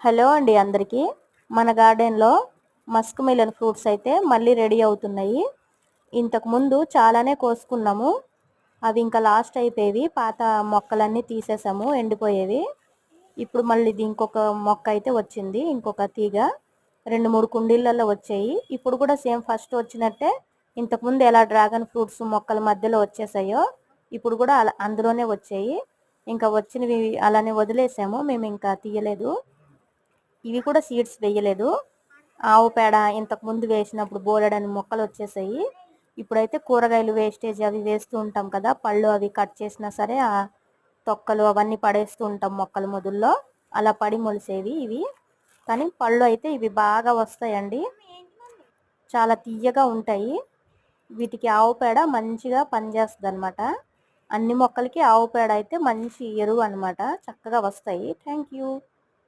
Hello అండి అందరికీ. మన గార్డెన్లో మస్క్ మిలన్ ఫ్రూట్స్ అయితే మళ్ళీ రెడీ అవుతున్నాయి. ఇంతకుముందు చాలానే కోసుకున్నాము, అవి ఇంకా లాస్ట్ అయిపోయేవి. పాత మొక్కలన్నీ తీసేసాము, ఎండిపోయేవి. ఇప్పుడు మళ్ళీ ఇది ఇంకొక మొక్క అయితే వచ్చింది, ఇంకొక తీగ 2-3 కుండీలలో వచ్చాయి. ఇప్పుడు కూడా సేమ్ ఫస్ట్ వచ్చినట్టే, ఇంతకుముందు ఎలా డ్రాగన్ ఫ్రూట్స్ మొక్కల మధ్యలో వచ్చేసాయో ఇప్పుడు కూడా అలా అందులోనే వచ్చాయి. ఇంకా వచ్చినవి అలానే వదిలేసాము, మేము ఇంకా తీయలేదు. ఇవి కూడా సీడ్స్ వేయలేదు. ఆవు పేడ ఇంతకుముందు వేసినప్పుడు బోలెడని మొక్కలు వచ్చేసాయి. ఇప్పుడైతే కూరగాయలు వేస్టేజ్ అవి వేస్తూ ఉంటాం కదా, పళ్ళు అవి కట్ చేసినా సరే ఆ తొక్కలు అవన్నీ పడేస్తూ ఉంటాం మొక్కల మొదల్లో, అలా పడి మొలిసేవి ఇవి. కానీ పళ్ళు అయితే ఇవి బాగా వస్తాయండి, చాలా తీయగా ఉంటాయి. వీటికి ఆవు పేడ మంచిగా పనిచేస్తుంది అనమాట. అన్ని మొక్కలకి ఆవు పేడ అయితే మంచి ఎరువు అనమాట, చక్కగా వస్తాయి. Thank you.